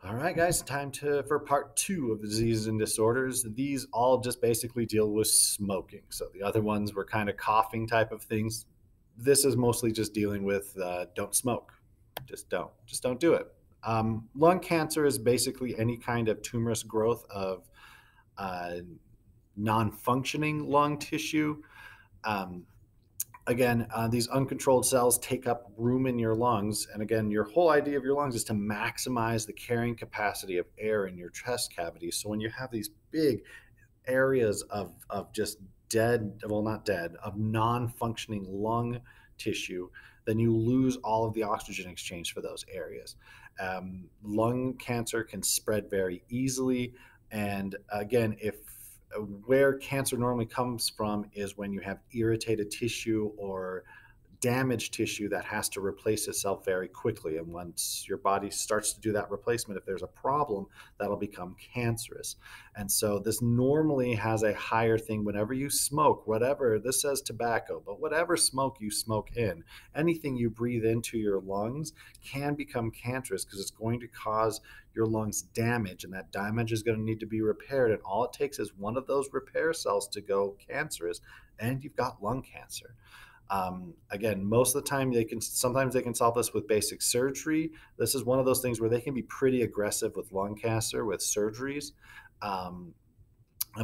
All right, guys, time for part two of diseases and disorders. These all just basically deal with smoking. So the other ones were kind of coughing type of things. This is mostly just dealing with don't smoke. Just don't do it. Lung cancer is basically any kind of tumorous growth of uh, non-functioning lung tissue. Um, Again, these uncontrolled cells take up room in your lungs. And again, your whole idea of your lungs is to maximize the carrying capacity of air in your chest cavity. So when you have these big areas of just dead, well, not dead, of non functioning lung tissue, then you lose all of the oxygen exchange for those areas. Lung cancer can spread very easily. And again, if where cancer normally comes from is when you have irritated tissue or damaged tissue that has to replace itself very quickly. And once your body starts to do that replacement, if there's a problem, that'll become cancerous. And so this normally has a higher thing whenever you smoke, whatever, this says tobacco, but whatever smoke you smoke in, anything you breathe into your lungs can become cancerous because it's going to cause your lungs damage, and that damage is going to need to be repaired. And all it takes is one of those repair cells to go cancerous, and you've got lung cancer. Again, most of the time sometimes they can solve this with basic surgery. This is one of those things where they can be pretty aggressive with lung cancer with surgeries. Um,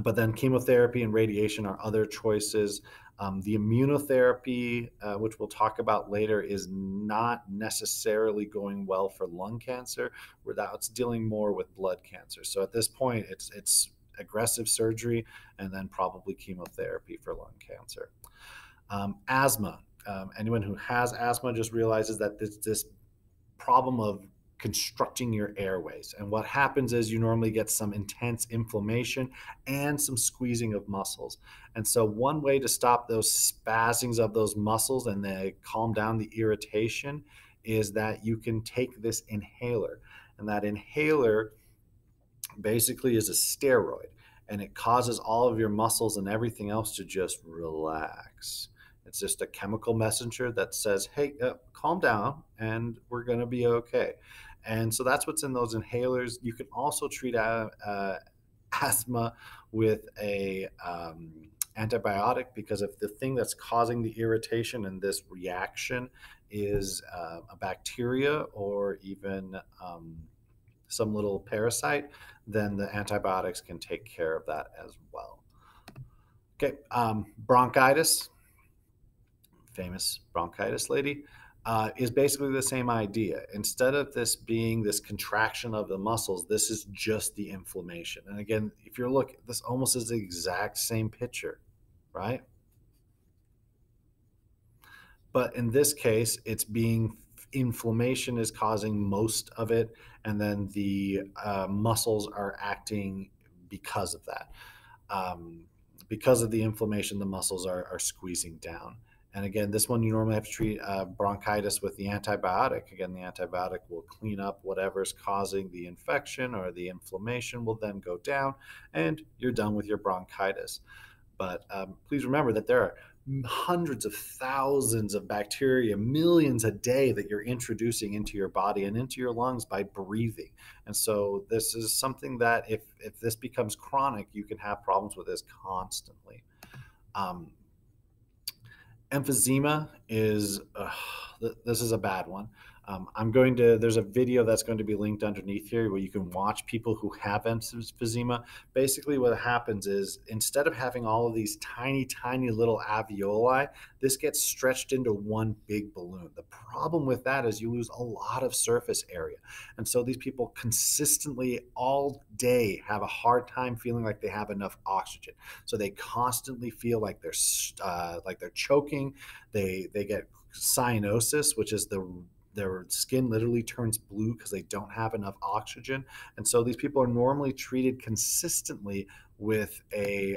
but then chemotherapy and radiation are other choices. The immunotherapy, which we'll talk about later, is not necessarily going well for lung cancer, where that's dealing more with blood cancer. So at this point, it's aggressive surgery and then probably chemotherapy for lung cancer. Asthma. Anyone who has asthma just realizes that this problem of constructing your airways. And what happens is you normally get some intense inflammation and some squeezing of muscles. And so one way to stop those spasms of those muscles and they calm down the irritation is that you can take this inhaler. And that inhaler basically is a steroid, and it causes all of your muscles and everything else to just relax. It's just a chemical messenger that says, hey, calm down and we're going to be okay. And so that's what's in those inhalers. You can also treat asthma with a antibiotic, because if the thing that's causing the irritation and this reaction is a bacteria or even some little parasite, then the antibiotics can take care of that as well. Okay, bronchitis, famous bronchitis lady, is basically the same idea. Instead of this being this contraction of the muscles, this is just the inflammation. And again, if you're looking, this almost is the exact same picture, right? But in this case, it's being inflammation is causing most of it, and then the muscles are acting because of that. Because of the inflammation, the muscles are squeezing down. And again, this one you normally have to treat bronchitis with the antibiotic. Again, the antibiotic will clean up whatever's causing the infection, or the inflammation will then go down, and you're done with your bronchitis. But please remember that there are hundreds of thousands of bacteria, millions a day, that you're introducing into your body and into your lungs by breathing. And so this is something that if this becomes chronic, you can have problems with this constantly. Um, Emphysema is, this is a bad one. There's a video that's going to be linked underneath here where you can watch people who have emphysema. Basically what happens is, instead of having all of these tiny, tiny little alveoli, this gets stretched into one big balloon. The problem with that is you lose a lot of surface area. And so these people consistently all day have a hard time feeling like they have enough oxygen. So they constantly feel like they're choking. They get cyanosis, which is their skin literally turns blue because they don't have enough oxygen. And so these people are normally treated consistently with a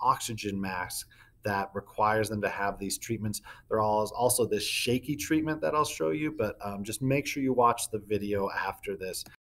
oxygen mask that requires them to have these treatments. There also this shaky treatment that I'll show you, but just make sure you watch the video after this